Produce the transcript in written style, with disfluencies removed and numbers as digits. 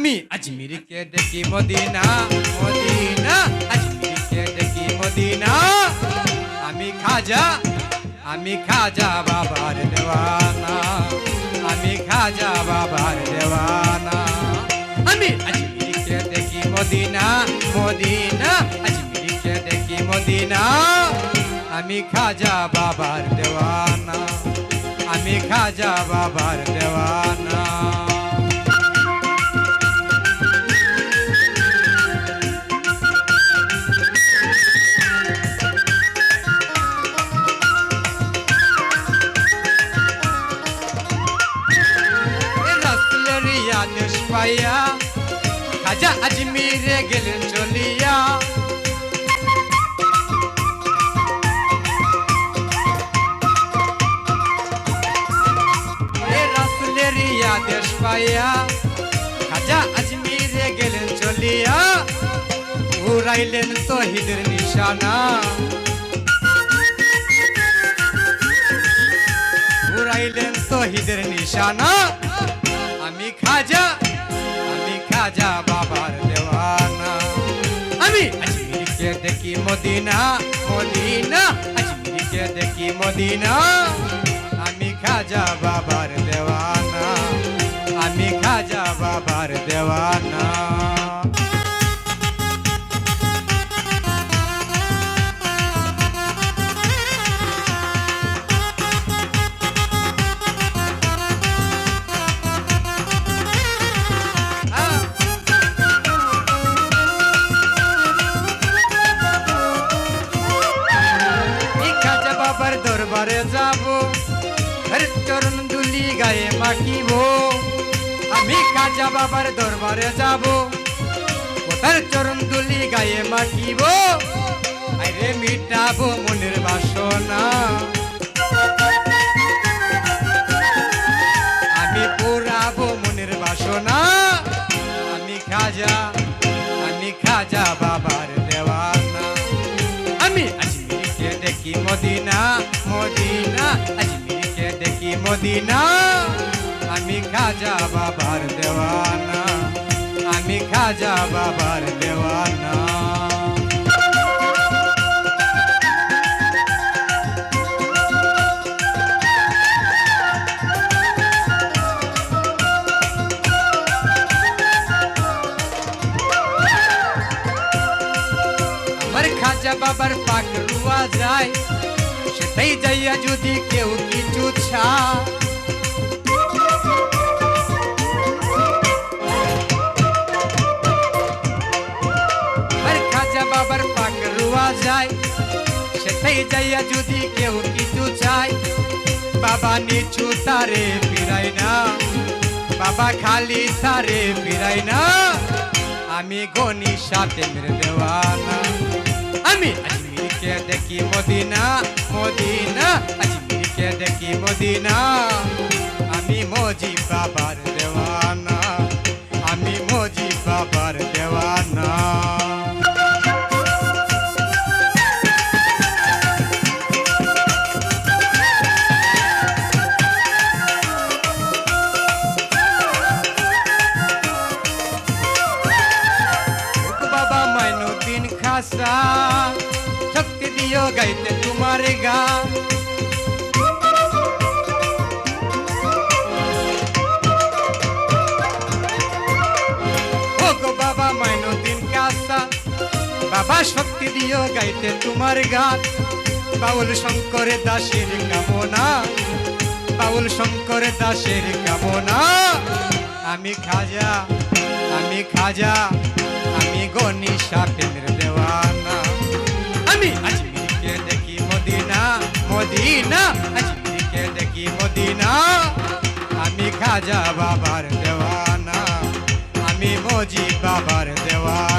আমি আজমিরকে দেখি Medina Medina, আজমিরকে দেখি মদিনা। আমি খাজা বাবার দেওয়ানা, আমি খাজা বাবার দেওয়ানা। আমি আজমিরকে দেখি মদিনা মদিনা, আজমিরকে দেখি মদিনা। আমি খাজা বাবার দেওয়ানা, আমি খাজা বাবার দেওয়ানা। আদেশ পাইয়া খাজা আজমিরে গেলেন চলিয়া। রাসূলের আদেশ পাইয়া খাজা আজমিরে গেলেন চলিয়া। উড়াইলেন তৌহিদের নিশানা, উড়াইলেন তৌহিদের নিশানা। আমি খাজা বাবার দেওয়ানা। আমি আজমিরকে দেখি মদিনা মদিনা, আজমিরকে দেখি মদিনা। আমি খাজা বাবার দেওয়ানা, আমি খাজা বাবার দেওয়ানা। দরবারে যাব, চরণ দুলি গায়ে মাখিব। আমি খাজা বাবার দরবারে যাব, তার চরণ দুলি গায়ে মাখিব। আরে মিটাবো মনের বাসনা, আমি পুরাবো মনের বাসনা। আমি খাজা বাবার দেওয়ানা। আমি আজমিরকে দেখি মদিনা মদিনা, আজমিরকে দেখি মদিনা। আমি খাজা বাবার দেওয়ানা, আমি খাজা বাবার দেওয়ানা। আমার খাজা বাবার পাক রুয়া যায়, সেটাই যাইয়া যদি কেউ কিছু চায়। আমার খাজা বাবার পাক রুয়া যায়, সেটাই যাইয়া যদি কেউ কিছু চায়। বাবা নিচু তারে ফিরাই না, বাবা খালি তারে ফিরাই না। আমি গনি সাথে মেরে দেওয়ানা। আমি আজমিরকে দেখি মদিনা মদিনা, আজমিরকে দেখি মদিনা। আমি মজি বাবার দেওয়ানা, আমি মজি বাবার দেওয়ানা। বাবা মাইনুদ্দিন খাসা, শক্তি দিও গাইতে তোমার গান। ও গো বাবা মাইনুদ্দিন খাসা, বাবা শক্তি দিও গাইতে তোমার গান। বাউল শঙ্কর দাসের কামনা, বাউল শঙ্কর দাসের কামনা। আমি খাজা আমি গনি সাপের দেওয়ানা। আমি আজমিরকে দেখি মদিনা মদিনা, আজমিরকে দেখি মদিনা। আমি খাজা বাবার দেওয়ানা, আমি মজি বাবার দেওয়ানা।